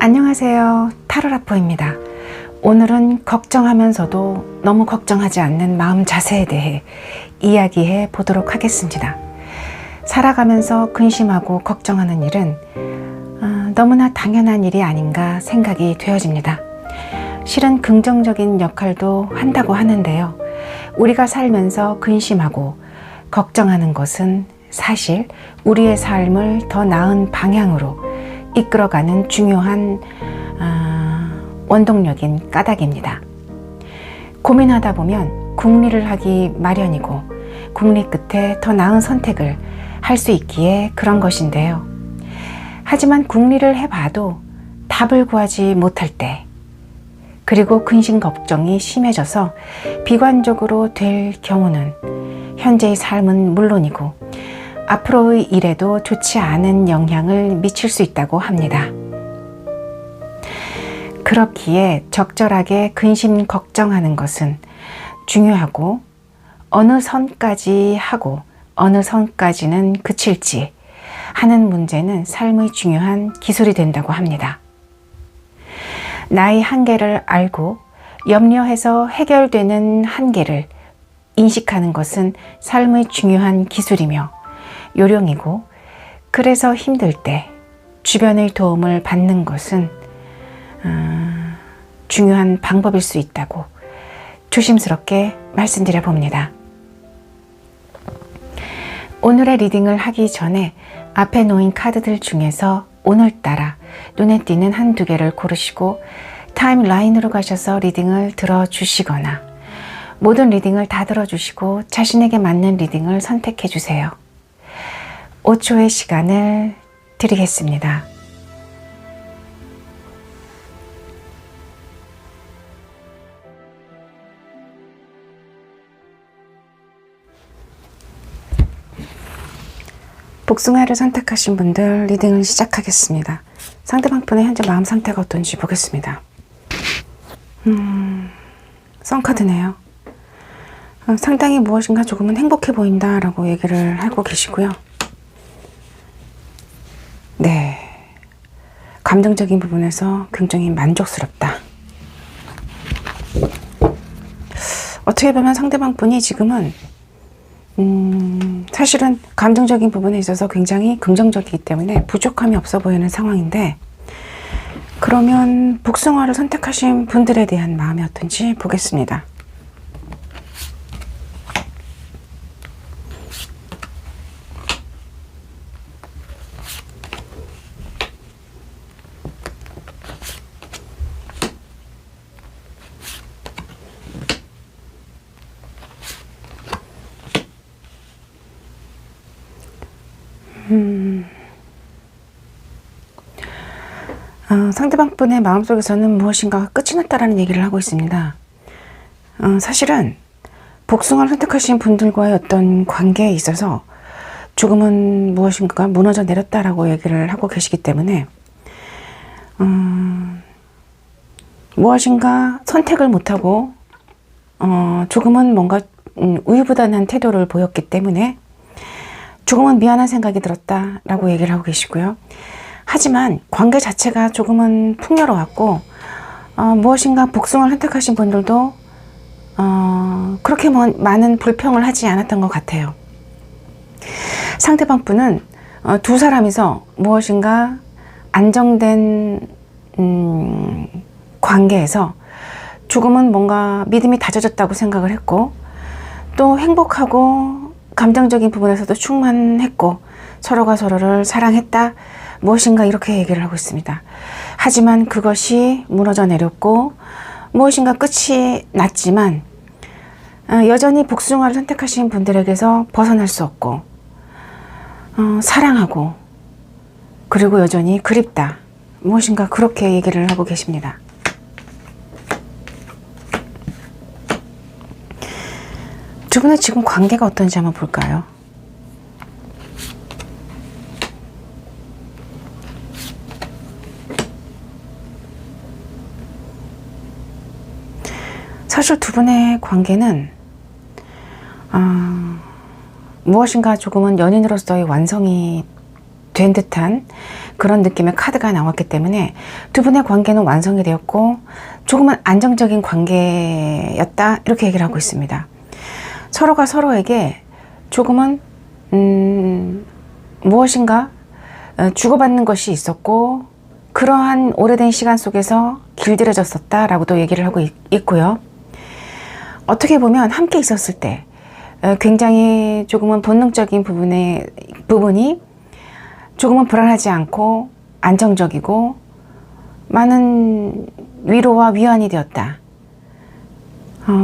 안녕하세요. 타로라포입니다. 오늘은 걱정하면서도 너무 걱정하지 않는 마음 자세에 대해 이야기해 보도록 하겠습니다. 살아가면서 근심하고 걱정하는 일은 너무나 당연한 일이 아닌가 생각이 되어집니다. 실은 긍정적인 역할도 한다고 하는데요. 우리가 살면서 근심하고 걱정하는 것은 사실 우리의 삶을 더 나은 방향으로 이끌어가는 중요한 원동력인 까닭입니다. 고민하다 보면 궁리를 하기 마련이고 궁리 끝에 더 나은 선택을 할 수 있기에 그런 것인데요. 하지만 궁리를 해봐도 답을 구하지 못할 때, 그리고 근심 걱정이 심해져서 비관적으로 될 경우는 현재의 삶은 물론이고 앞으로의 일에도 좋지 않은 영향을 미칠 수 있다고 합니다. 그렇기에 적절하게 근심 걱정하는 것은 중요하고, 어느 선까지 하고 어느 선까지는 그칠지 하는 문제는 삶의 중요한 기술이 된다고 합니다. 나의 한계를 알고 염려해서 해결되는 한계를 인식하는 것은 삶의 중요한 기술이며 요령이고, 그래서 힘들 때 주변의 도움을 받는 것은 중요한 방법일 수 있다고 조심스럽게 말씀드려 봅니다. 오늘의 리딩을 하기 전에 앞에 놓인 카드들 중에서 오늘따라 눈에 띄는 한두 개를 고르시고 타임라인으로 가셔서 리딩을 들어주시거나 모든 리딩을 다 들어주시고 자신에게 맞는 리딩을 선택해 주세요. 5초의 시간을 드리겠습니다. 복숭아를 선택하신 분들 리딩을 시작하겠습니다. 상대방 분의 현재 마음 상태가 어떤지 보겠습니다. 선카드네요. 상당히 무엇인가 조금은 행복해 보인다 라고 얘기를 하고 계시고요. 네, 감정적인 부분에서 굉장히 만족스럽다. 어떻게 보면 상대방 분이 지금은 사실은 감정적인 부분에 있어서 굉장히 긍정적이기 때문에 부족함이 없어 보이는 상황인데, 그러면 복숭아를 선택하신 분들에 대한 마음이 어떤지 보겠습니다. 상대방 분의 마음속에서는 무엇인가 끝이 났다라는 얘기를 하고 있습니다. 사실은 복숭아를 선택하신 분들과의 어떤 관계에 있어서 조금은 무엇인가가 무너져 내렸다라고 얘기를 하고 계시기 때문에 무엇인가 선택을 못하고 조금은 뭔가 우유부단한 태도를 보였기 때문에 조금은 미안한 생각이 들었다라고 얘기를 하고 계시고요. 하지만 관계 자체가 조금은 풍요로웠고 무엇인가 복숭아를 선택하신 분들도 그렇게 많은 불평을 하지 않았던 것 같아요. 상대방 분은 두 사람이서 무엇인가 안정된 관계에서 조금은 뭔가 믿음이 다져졌다고 생각을 했고, 또 행복하고 감정적인 부분에서도 충만했고 서로가 서로를 사랑했다, 무엇인가 이렇게 얘기를 하고 있습니다. 하지만 그것이 무너져 내렸고 무엇인가 끝이 났지만 여전히 복숭아를 선택하신 분들에게서 벗어날 수 없고 사랑하고 그리고 여전히 그립다, 무엇인가 그렇게 얘기를 하고 계십니다. 두 분의 지금 관계가 어떤지 한번 볼까요? 사실 두 분의 관계는 무엇인가 조금은 연인으로서의 완성이 된 듯한 그런 느낌의 카드가 나왔기 때문에 두 분의 관계는 완성이 되었고 조금은 안정적인 관계였다, 이렇게 얘기를 하고 있습니다. 서로가 서로에게 조금은 무엇인가 주고받는 것이 있었고 그러한 오래된 시간 속에서 길들여졌었다라고도 얘기를 하고 있고요. 어떻게 보면 함께 있었을 때 굉장히 조금은 본능적인 부분이 조금은 불안하지 않고 안정적이고 많은 위로와 위안이 되었다.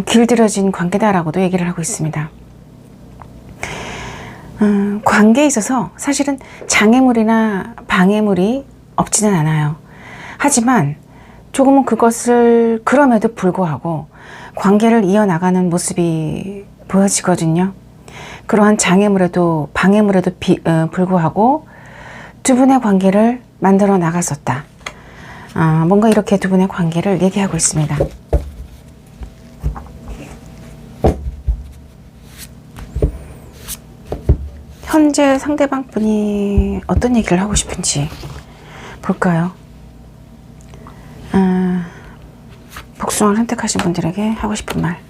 길들여진 관계다라고도 얘기를 하고 있습니다. 관계에 있어서 사실은 장애물이나 방해물이 없지는 않아요. 하지만 조금은 그것을 그럼에도 불구하고 관계를 이어나가는 모습이 보여지거든요. 그러한 장애물에도 방해물에도 불구하고 두 분의 관계를 만들어 나갔었다. 뭔가 이렇게 두 분의 관계를 얘기하고 있습니다. 현재 상대방 분이 어떤 얘기를 하고 싶은지 볼까요? 복숭아를 선택하신 분들에게 하고 싶은 말.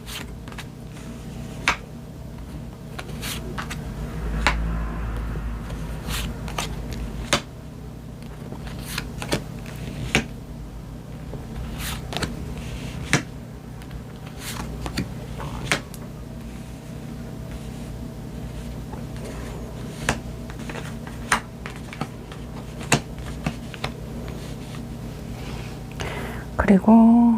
그리고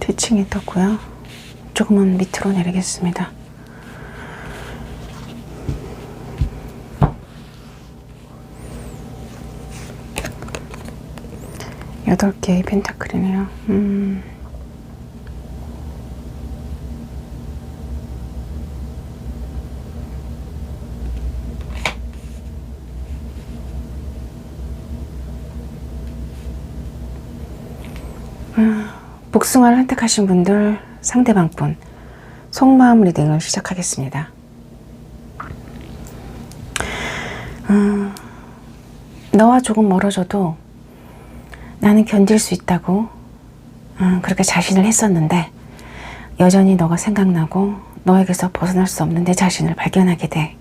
뒤층이 떴고요. 조금은 밑으로 내리겠습니다. 여덟 개의 펜타클이네요. 복숭아를 선택하신 분들, 상대방 분 속마음 리딩을 시작하겠습니다. 너와 조금 멀어져도 나는 견딜 수 있다고 그렇게 자신을 했었는데 여전히 너가 생각나고 너에게서 벗어날 수 없는 내 자신을 발견하게 돼.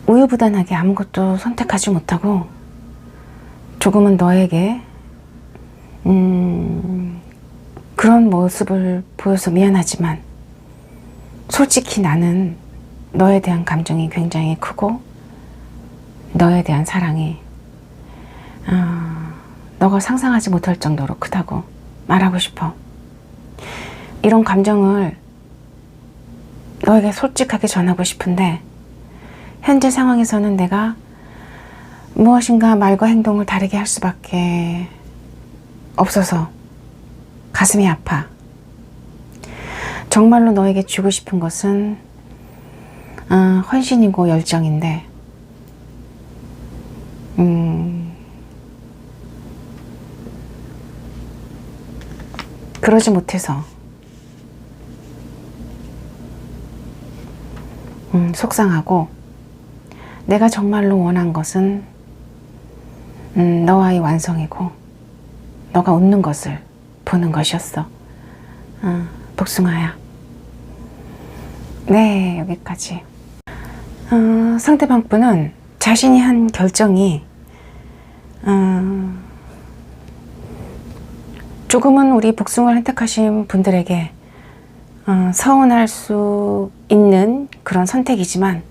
우유부단하게 아무것도 선택하지 못하고 조금은 너에게 그런 모습을 보여서 미안하지만 솔직히 나는 너에 대한 감정이 굉장히 크고 너에 대한 사랑이 너가 상상하지 못할 정도로 크다고 말하고 싶어. 이런 감정을 너에게 솔직하게 전하고 싶은데 현재 상황에서는 내가 무엇인가 말과 행동을 다르게 할 수밖에 없어서 가슴이 아파. 정말로 너에게 주고 싶은 것은 헌신이고 열정인데 그러지 못해서 속상하고 내가 정말로 원한 것은 너와의 완성이고 너가 웃는 것을 보는 것이었어. 복숭아야. 네, 여기까지. 상대방 분은 자신이 한 결정이 조금은 우리 복숭아를 선택하신 분들에게 서운할 수 있는 그런 선택이지만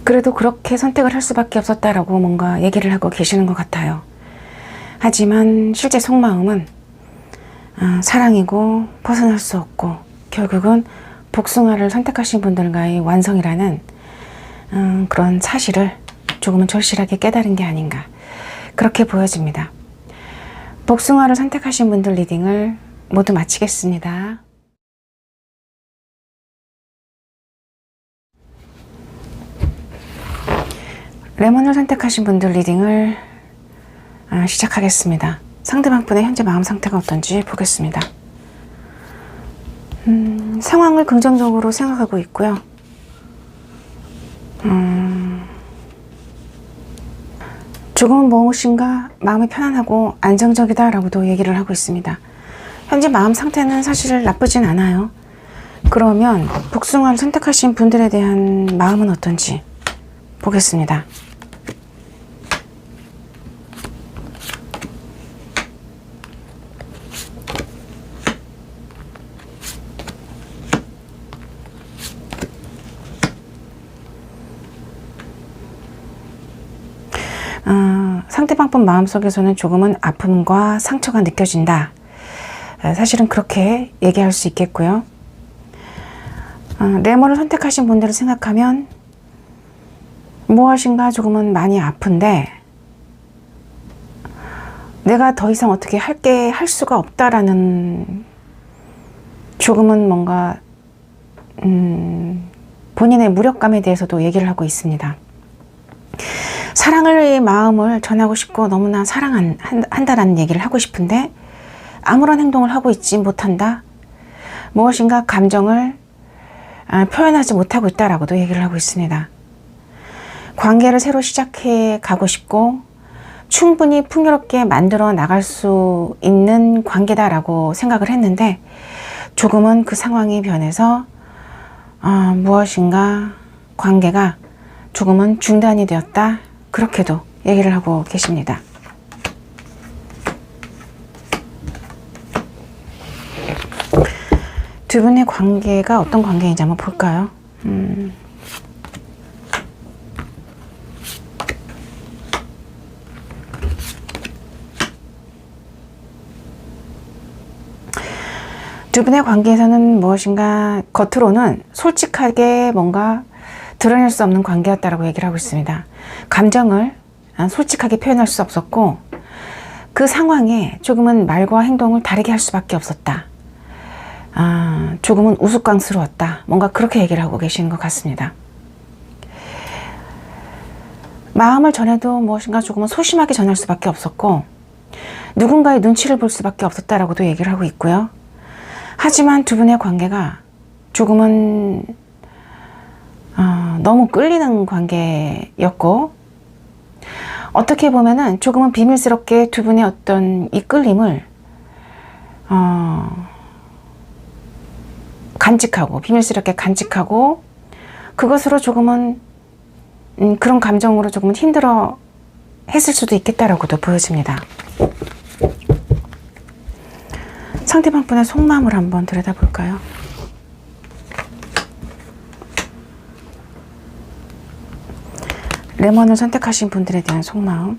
그래도 그렇게 선택을 할 수밖에 없었다라고 뭔가 얘기를 하고 계시는 것 같아요. 하지만 실제 속마음은 사랑이고 벗어날 수 없고 결국은 복숭아를 선택하신 분들과의 완성이라는 그런 사실을 조금은 절실하게 깨달은 게 아닌가 그렇게 보여집니다. 복숭아를 선택하신 분들 리딩을 모두 마치겠습니다. 레몬을 선택하신 분들 리딩을 시작하겠습니다. 상대방 분의 현재 마음 상태가 어떤지 보겠습니다. 상황을 긍정적으로 생각하고 있고요. 조금은 무엇인가 마음이 편안하고 안정적이다 라고도 얘기를 하고 있습니다. 현재 마음 상태는 사실 나쁘진 않아요. 그러면 복숭아를 선택하신 분들에 대한 마음은 어떤지 보겠습니다. 상대방 분 마음속에서는 조금은 아픔과 상처가 느껴진다. 사실은 그렇게 얘기할 수 있겠고요. 레몬을 선택하신 분들을 생각하면 무엇인가 조금은 많이 아픈데 내가 더 이상 어떻게 할 수가 없다라는 조금은 뭔가 본인의 무력감에 대해서도 얘기를 하고 있습니다. 사랑의 마음을 전하고 싶고 너무나 사랑한다라는 얘기를 하고 싶은데 아무런 행동을 하고 있지 못한다. 무엇인가 감정을 표현하지 못하고 있다라고도 얘기를 하고 있습니다. 관계를 새로 시작해 가고 싶고 충분히 풍요롭게 만들어 나갈 수 있는 관계다라고 생각을 했는데 조금은 그 상황이 변해서 무엇인가 관계가 조금은 중단이 되었다. 그렇게도 얘기를 하고 계십니다. 두 분의 관계가 어떤 관계인지 한번 볼까요? 두 분의 관계에서는 무엇인가 겉으로는 솔직하게 뭔가 드러낼 수 없는 관계였다라고 얘기를 하고 있습니다. 감정을 솔직하게 표현할 수 없었고 그 상황에 조금은 말과 행동을 다르게 할 수밖에 없었다. 조금은 우스꽝스러웠다. 뭔가 그렇게 얘기를 하고 계시는 것 같습니다. 마음을 전해도 무엇인가 조금은 소심하게 전할 수밖에 없었고 누군가의 눈치를 볼 수밖에 없었다라고도 얘기를 하고 있고요. 하지만 두 분의 관계가 조금은 너무 끌리는 관계였고 어떻게 보면은 조금은 비밀스럽게 두 분의 어떤 이 끌림을 간직하고 비밀스럽게 간직하고 그것으로 조금은 그런 감정으로 조금은 힘들어 했을 수도 있겠다라고도 보여집니다. 상대방 분의 속마음을 한번 들여다볼까요? 레몬을 선택하신 분들에 대한 속마음.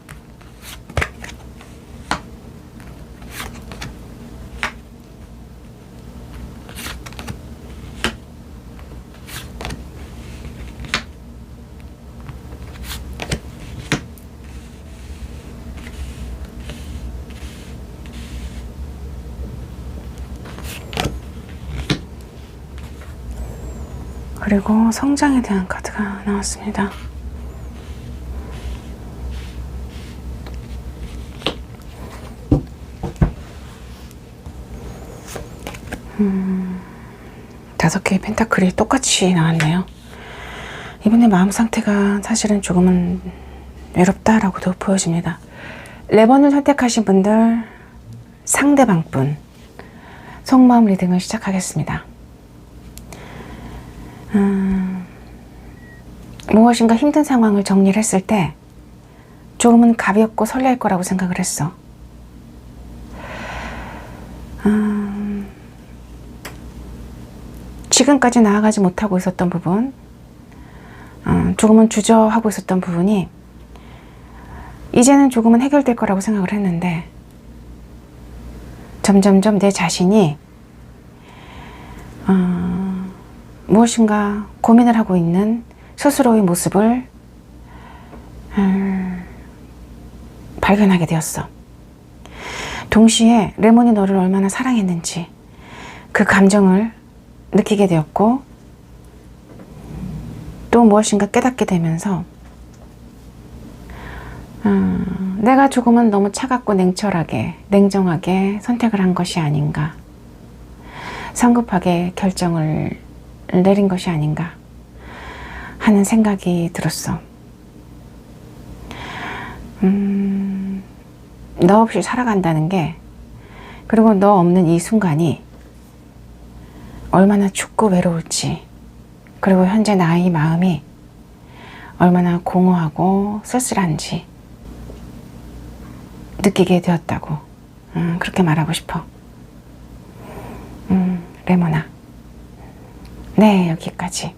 그리고 성장에 대한 카드가 나왔습니다. 다섯 개의 펜타클이 똑같이 나왔네요. 이분의 마음 상태가 사실은 조금은 외롭다라고도 보여집니다. 레몬을 선택하신 분들 상대방 분 속마음 리딩을 시작하겠습니다. 무엇인가 힘든 상황을 정리를 했을 때 조금은 가볍고 설레일 거라고 생각을 했어. 지금까지 나아가지 못하고 있었던 부분, 조금은 주저하고 있었던 부분이 이제는 조금은 해결될 거라고 생각을 했는데 점점점 내 자신이 무엇인가 고민을 하고 있는 스스로의 모습을 발견하게 되었어. 동시에 레몬이 너를 얼마나 사랑했는지 그 감정을 느끼게 되었고 또 무엇인가 깨닫게 되면서 내가 조금은 너무 차갑고 냉철하게 냉정하게 선택을 한 것이 아닌가. 성급하게 결정을 내린 것이 아닌가 하는 생각이 들었어. 너 없이 살아간다는 게, 그리고 너 없는 이 순간이 얼마나 춥고 외로울지, 그리고 현재 나의 마음이 얼마나 공허하고 쓸쓸한지 느끼게 되었다고, 그렇게 말하고 싶어. 레몬아. 네, 여기까지.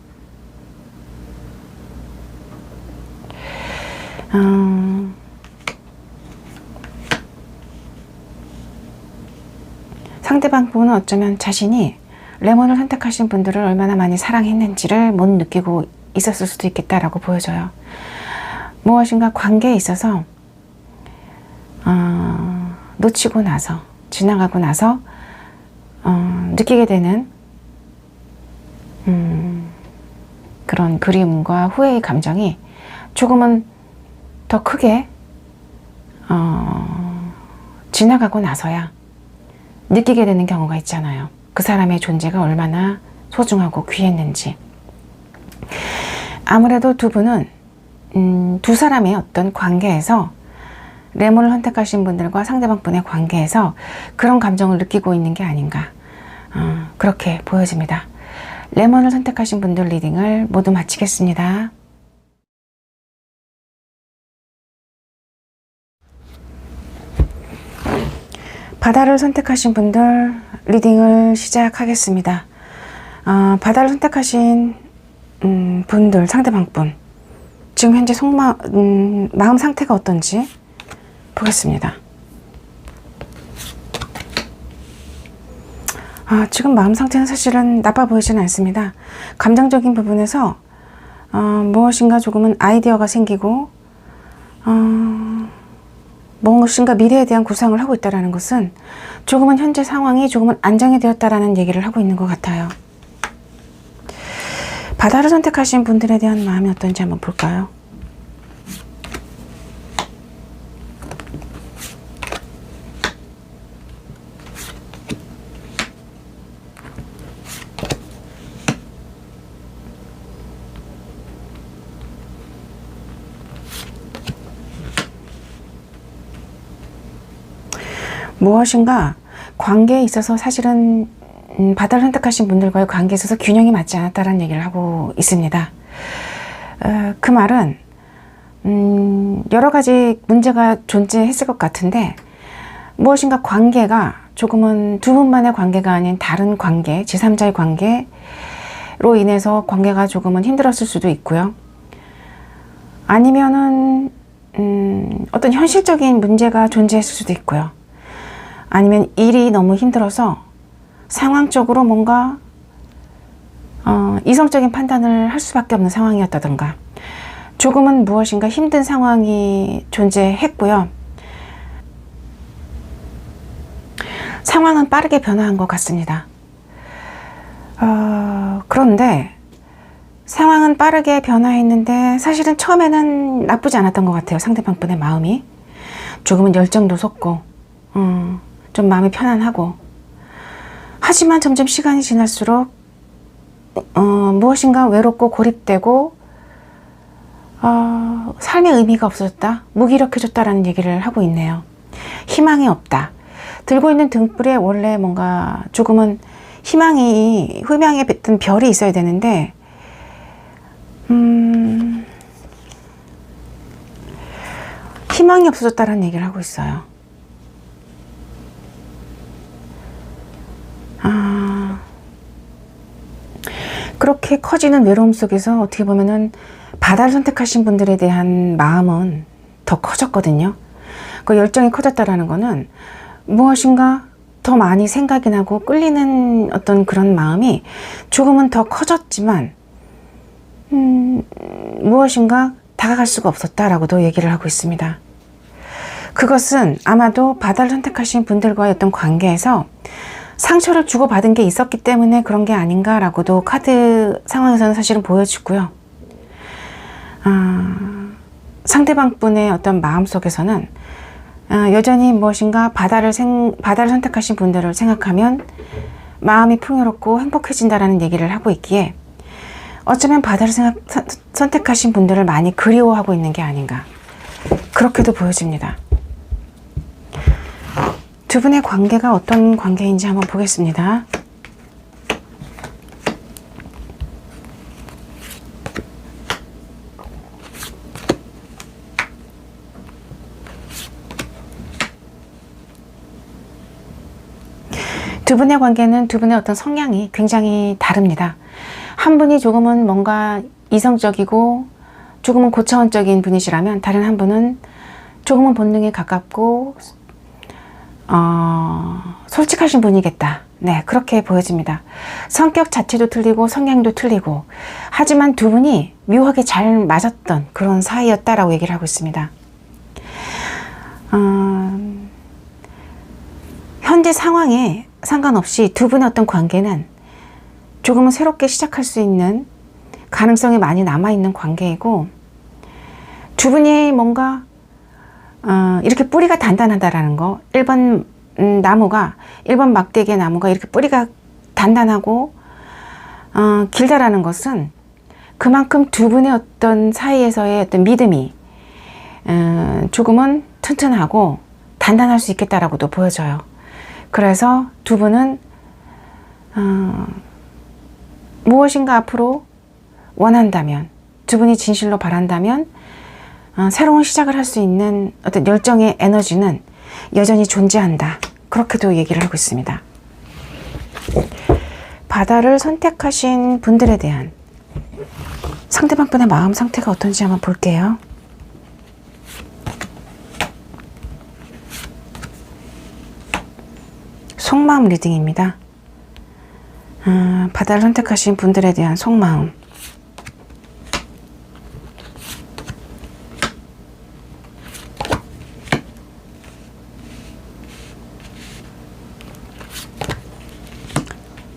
상대방 부분은 어쩌면 자신이 레몬을 선택하신 분들을 얼마나 많이 사랑했는지를 못 느끼고 있었을 수도 있겠다라고 보여져요. 무엇인가 관계에 있어서 놓치고 나서, 지나가고 나서 느끼게 되는 그런 그리움과 후회의 감정이 조금은 더 크게 지나가고 나서야 느끼게 되는 경우가 있잖아요. 그 사람의 존재가 얼마나 소중하고 귀했는지. 아무래도 두 분은 두 사람의 어떤 관계에서, 레몬을 선택하신 분들과 상대방 분의 관계에서 그런 감정을 느끼고 있는 게 아닌가, 그렇게 보여집니다. 레몬을 선택하신 분들 리딩을 모두 마치겠습니다. 바다를 선택하신 분들 리딩을 시작하겠습니다. 바다를 선택하신 분들, 상대방 분, 지금 현재 마음 상태가 어떤지 보겠습니다. 지금 마음 상태는 사실은 나빠 보이지는 않습니다. 감정적인 부분에서 무엇인가 조금은 아이디어가 생기고 무엇인가 미래에 대한 구상을 하고 있다는 것은 조금은 현재 상황이 조금은 안정이 되었다라는 얘기를 하고 있는 것 같아요. 바다를 선택하신 분들에 대한 마음이 어떤지 한번 볼까요? 무엇인가 관계에 있어서 사실은 바다를 선택하신 분들과의 관계에 있어서 균형이 맞지 않았다는 얘기를 하고 있습니다. 그 말은 여러 가지 문제가 존재했을 것 같은데, 무엇인가 관계가 조금은 두 분만의 관계가 아닌 다른 관계, 제3자의 관계로 인해서 관계가 조금은 힘들었을 수도 있고요. 아니면은 어떤 현실적인 문제가 존재했을 수도 있고요. 아니면 일이 너무 힘들어서 상황적으로 뭔가 이성적인 판단을 할 수밖에 없는 상황이었다던가, 조금은 무엇인가 힘든 상황이 존재했고요. 상황은 빠르게 변화한 것 같습니다. 그런데 상황은 빠르게 변화했는데 사실은 처음에는 나쁘지 않았던 것 같아요. 상대방 분의 마음이 조금은 열정도 솟고 좀 마음이 편안하고, 하지만 점점 시간이 지날수록 무엇인가 외롭고 고립되고 삶의 의미가 없어졌다, 무기력해졌다라는 얘기를 하고 있네요. 희망이 없다. 들고 있는 등불에 원래 뭔가 조금은 희망의 어떤 별이 있어야 되는데 희망이 없어졌다라는 얘기를 하고 있어요. 그렇게 커지는 외로움 속에서 어떻게 보면은 바다를 선택하신 분들에 대한 마음은 더 커졌거든요. 그 열정이 커졌다라는 거는 무엇인가 더 많이 생각이 나고 끌리는 어떤 그런 마음이 조금은 더 커졌지만 무엇인가 다가갈 수가 없었다라고도 얘기를 하고 있습니다. 그것은 아마도 바다를 선택하신 분들과의 어떤 관계에서 상처를 주고받은 게 있었기 때문에 그런 게 아닌가라고도 카드 상황에서는 사실은 보여지고요. 상대방 분의 어떤 마음속에서는 여전히 무엇인가 바다를 선택하신 분들을 생각하면 마음이 풍요롭고 행복해진다라는 얘기를 하고 있기에 어쩌면 바다를 선택하신 분들을 많이 그리워하고 있는 게 아닌가, 그렇게도 보여집니다. 두 분의 관계가 어떤 관계인지 한번 보겠습니다. 두 분의 관계는 두 분의 어떤 성향이 굉장히 다릅니다. 한 분이 조금은 뭔가 이성적이고 조금은 고차원적인 분이시라면 다른 한 분은 조금은 본능에 가깝고 솔직하신 분이겠다. 네, 그렇게 보여집니다. 성격 자체도 틀리고 성향도 틀리고, 하지만 두 분이 묘하게 잘 맞았던 그런 사이였다라고 얘기를 하고 있습니다. 현재 상황에 상관없이 두 분의 어떤 관계는 조금은 새롭게 시작할 수 있는 가능성이 많이 남아있는 관계이고, 두 분이 뭔가 이렇게 뿌리가 단단하다라는 거, 1번 나무가, 1번 막대기의 나무가 이렇게 뿌리가 단단하고 길다라는 것은 그만큼 두 분의 어떤 사이에서의 어떤 믿음이 조금은 튼튼하고 단단할 수 있겠다라고도 보여져요. 그래서 두 분은 무엇인가 앞으로 원한다면, 두 분이 진실로 바란다면 새로운 시작을 할 수 있는 어떤 열정의 에너지는 여전히 존재한다. 그렇게도 얘기를 하고 있습니다. 바다를 선택하신 분들에 대한 상대방 분의 마음 상태가 어떤지 한번 볼게요. 속마음 리딩입니다. 바다를 선택하신 분들에 대한 속마음.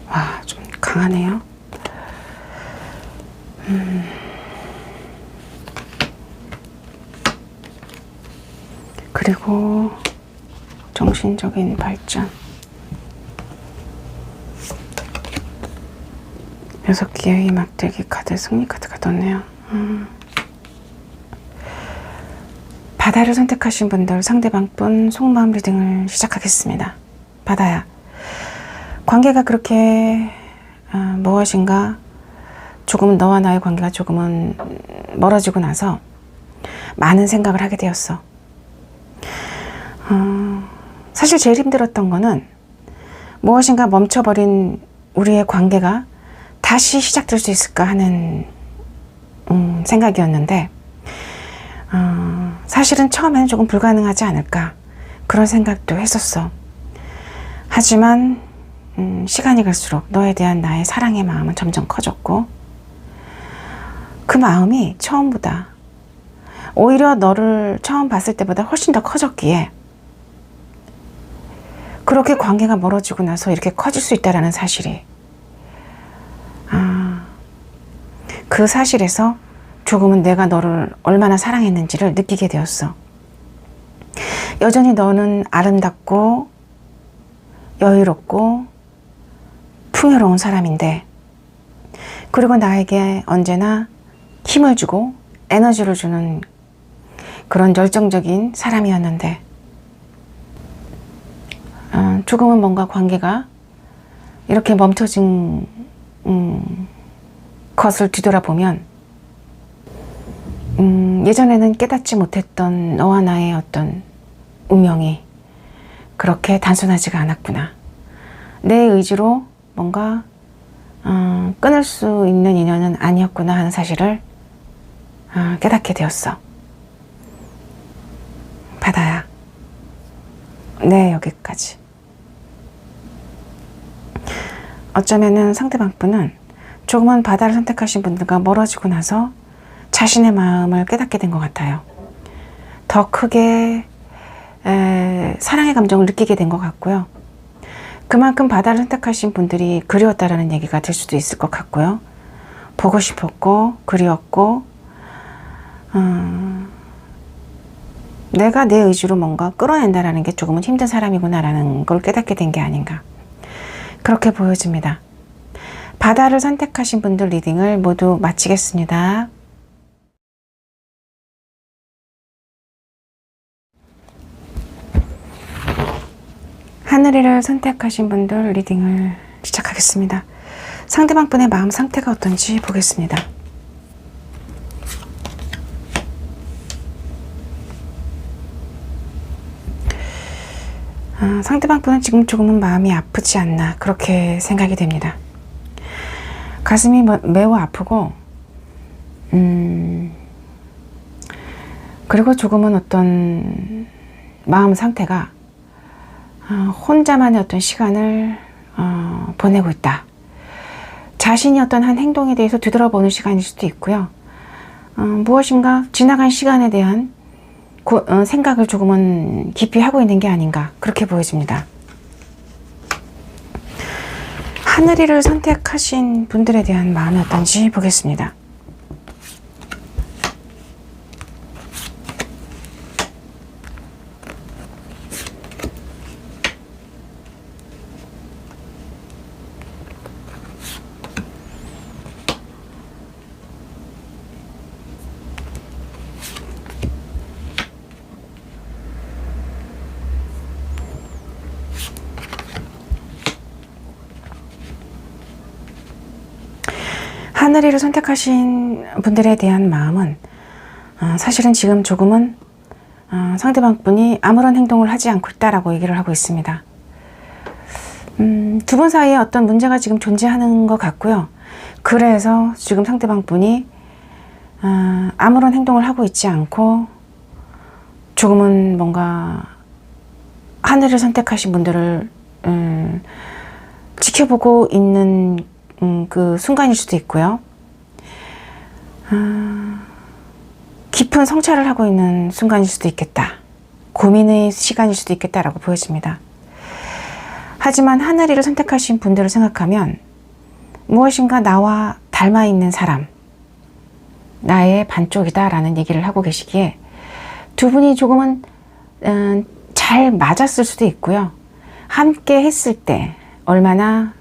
와, 좀 강하네요. 그리고 정신적인 발전. 6개의 막대기 카드, 승리 카드가 떴네요. 바다를 선택하신 분들, 상대방 분 속마음 리딩을 시작하겠습니다. 바다야, 관계가 그렇게 무엇인가 조금 너와 나의 관계가 조금은 멀어지고 나서 많은 생각을 하게 되었어. 사실 제일 힘들었던 거는 무엇인가 멈춰버린 우리의 관계가 다시 시작될 수 있을까 하는 생각이었는데, 사실은 처음에는 조금 불가능하지 않을까 그런 생각도 했었어. 하지만 시간이 갈수록 너에 대한 나의 사랑의 마음은 점점 커졌고, 그 마음이 처음보다, 오히려 너를 처음 봤을 때보다 훨씬 더 커졌기에 그렇게 관계가 멀어지고 나서 이렇게 커질 수 있다는 사실이, 그 사실에서 조금은 내가 너를 얼마나 사랑했는지를 느끼게 되었어. 여전히 너는 아름답고 여유롭고 풍요로운 사람인데, 그리고 나에게 언제나 힘을 주고 에너지를 주는 그런 열정적인 사람이었는데, 조금은 뭔가 관계가 이렇게 멈춰진 것을 뒤돌아보면 예전에는 깨닫지 못했던 너와 나의 어떤 운명이 그렇게 단순하지가 않았구나. 내 의지로 뭔가 끊을 수 있는 인연은 아니었구나 하는 사실을 깨닫게 되었어. 바다야, 네, 여기까지. 어쩌면은 상대방 분은 조금은 바다를 선택하신 분들과 멀어지고 나서 자신의 마음을 깨닫게 된 것 같아요. 더 크게 사랑의 감정을 느끼게 된 것 같고요. 그만큼 바다를 선택하신 분들이 그리웠다라는 얘기가 될 수도 있을 것 같고요. 보고 싶었고 그리웠고, 내가 내 의지로 뭔가 끌어낸다라는 게 조금은 힘든 사람이구나라는 걸 깨닫게 된 게 아닌가. 그렇게 보여집니다. 바다를 선택하신 분들 리딩을 모두 마치겠습니다. 하늘이를 선택하신 분들 리딩을 시작하겠습니다. 상대방 분의 마음 상태가 어떤지 보겠습니다. 상대방 분은 지금 조금은 마음이 아프지 않나 그렇게 생각이 됩니다. 가슴이 매우 아프고 그리고 조금은 어떤 마음 상태가 혼자만의 어떤 시간을 보내고 있다. 자신이 어떤 한 행동에 대해서 되돌아보는 시간일 수도 있고요. 무엇인가 지나간 시간에 대한 생각을 조금은 깊이 하고 있는 게 아닌가 그렇게 보여집니다. 하늘이를 선택하신 분들에 대한 마음이 어떤지 보겠습니다. 하늘이를 선택하신 분들에 대한 마음은 사실은 지금 조금은 상대방 분이 아무런 행동을 하지 않고 있다라고 얘기를 하고 있습니다. 두 분 사이에 어떤 문제가 지금 존재하는 것 같고요. 그래서 지금 상대방 분이 아무런 행동을 하고 있지 않고 조금은 뭔가 하늘을 선택하신 분들을 지켜보고 있는 그 순간일 수도 있고요. 깊은 성찰을 하고 있는 순간일 수도 있겠다. 고민의 시간일 수도 있겠다라고 보여집니다. 하지만 하늘이를 선택하신 분들을 생각하면 무엇인가 나와 닮아 있는 사람, 나의 반쪽이다 라는 얘기를 하고 계시기에 두 분이 조금은 잘 맞았을 수도 있고요. 함께 했을 때 얼마나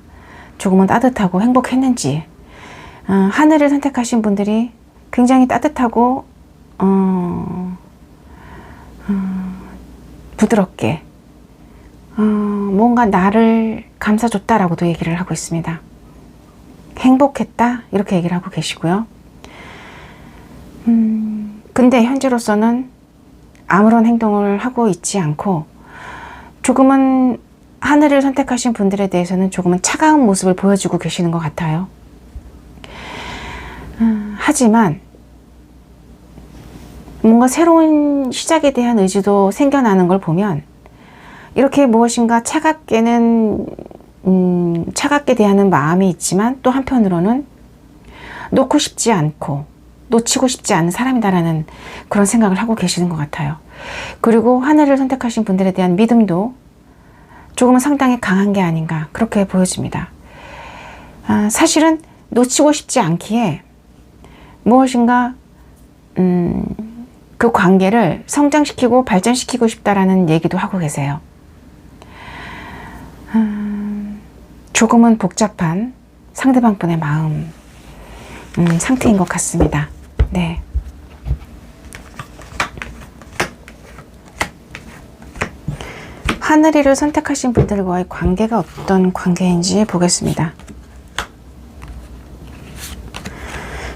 조금은 따뜻하고 행복했는지 하늘을 선택하신 분들이 굉장히 따뜻하고 부드럽게 뭔가 나를 감싸줬다라고도 얘기를 하고 있습니다. 행복했다 이렇게 얘기를 하고 계시고요. 근데 현재로서는 아무런 행동을 하고 있지 않고 조금은 하늘을 선택하신 분들에 대해서는 조금은 차가운 모습을 보여주고 계시는 것 같아요. 하지만 뭔가 새로운 시작에 대한 의지도 생겨나는 걸 보면 이렇게 무엇인가 차갑게 대하는 마음이 있지만 또 한편으로는 놓고 싶지 않고 놓치고 싶지 않은 사람이다라는 그런 생각을 하고 계시는 것 같아요. 그리고 하늘을 선택하신 분들에 대한 믿음도 조금은 상당히 강한 게 아닌가 그렇게 보여집니다. 사실은 놓치고 싶지 않기에 무엇인가 그 관계를 성장시키고 발전시키고 싶다라는 얘기도 하고 계세요. 조금은 복잡한 상대방 분의 마음 상태인 것 같습니다. 네. 하늘이를 선택하신 분들과의 관계가 어떤 관계인지 보겠습니다.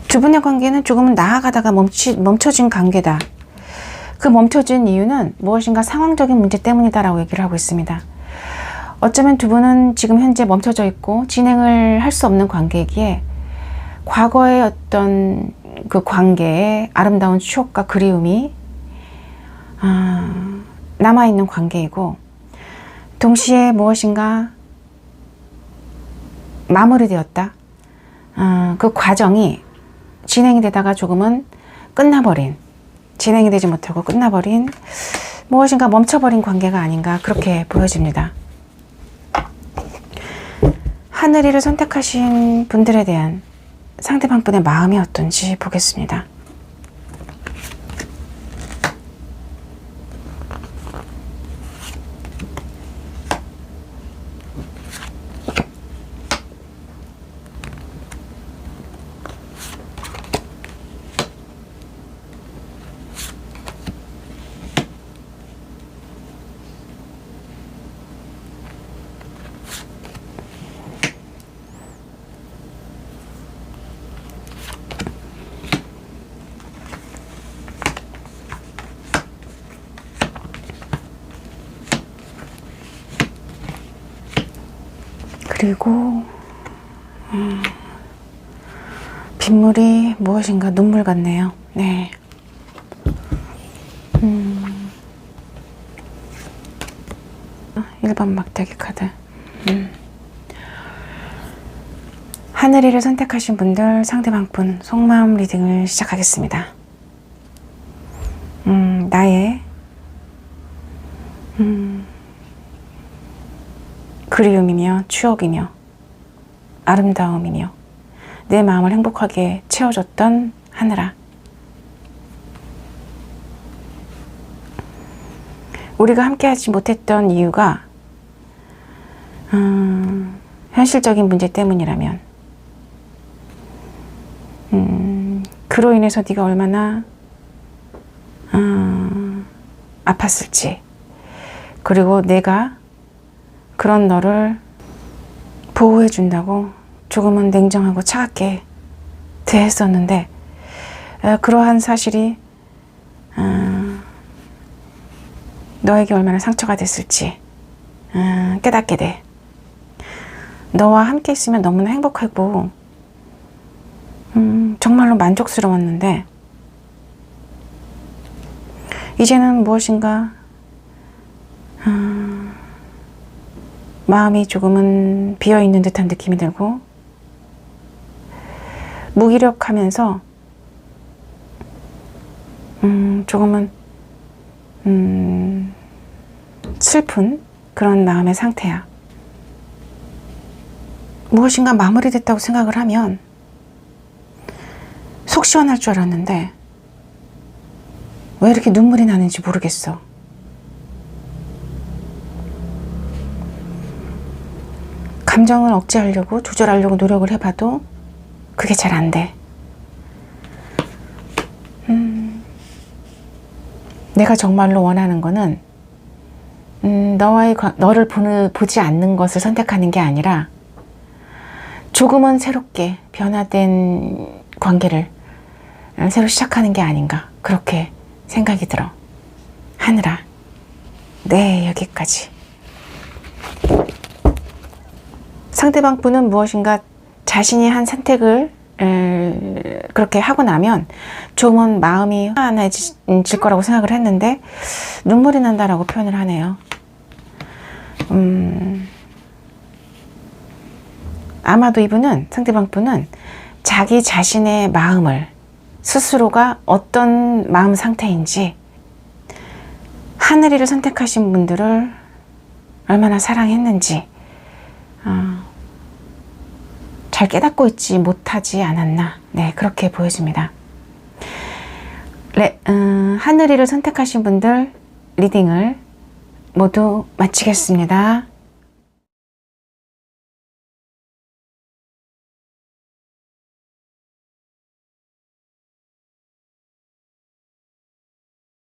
두 분의 관계는 조금은 나아가다가 멈춰진 관계다. 그 멈춰진 이유는 무엇인가 상황적인 문제 때문이다라고 얘기를 하고 있습니다. 어쩌면 두 분은 지금 현재 멈춰져 있고 진행을 할 수 없는 관계이기에 과거의 어떤 그 관계의 아름다운 추억과 그리움이 남아있는 관계이고 동시에 무엇인가 마무리되었다. 그 과정이 진행이 되다가 조금은 끝나버린, 진행이 되지 못하고 끝나버린 무엇인가 멈춰버린 관계가 아닌가 그렇게 보여집니다. 하늘이를 선택하신 분들에 대한 상대방 분의 마음이 어떤지 보겠습니다. 그리고 빗물이 무엇인가 눈물 같네요. 네. 일반 막대기 카드. 하늘이를 선택하신 분들 상대방 분 속마음 리딩을 시작하겠습니다. 나의 그리움이며 추억이며 아름다움이며 내 마음을 행복하게 채워줬던 하늘아, 우리가 함께하지 못했던 이유가 현실적인 문제 때문이라면 그로 인해서 네가 얼마나 아팠을지, 그리고 내가 그런 너를 보호해 준다고 조금은 냉정하고 차갑게 대했었는데 그러한 사실이 너에게 얼마나 상처가 됐을지 깨닫게 돼. 너와 함께 있으면 너무나 행복하고 정말로 만족스러웠는데 이제는 무엇인가 마음이 조금은 비어있는 듯한 느낌이 들고 무기력하면서 조금은 슬픈 그런 마음의 상태야. 무엇인가 마무리됐다고 생각을 하면 속 시원할 줄 알았는데 왜 이렇게 눈물이 나는지 모르겠어. 감정을 억제하려고 조절하려고 노력을 해봐도 그게 잘 안 돼. 내가 정말로 원하는 거는 너를 보지 않는 것을 선택하는 게 아니라 조금은 새롭게 변화된 관계를 새로 시작하는 게 아닌가, 그렇게 생각이 들어. 하늘아, 네, 여기까지. 상대방 분은 무엇인가 자신이 한 선택을 그렇게 하고 나면 조금은 마음이 화나질 거라고 생각을 했는데 눈물이 난다라고 표현을 하네요. 아마도 이분은, 상대방 분은 자기 자신의 마음을, 스스로가 어떤 마음 상태인지, 하늘이를 선택하신 분들을 얼마나 사랑했는지 잘 깨닫고 있지 못하지 않았나, 네, 그렇게 보여집니다. 네, 하늘이를 선택하신 분들 리딩을 모두 마치겠습니다.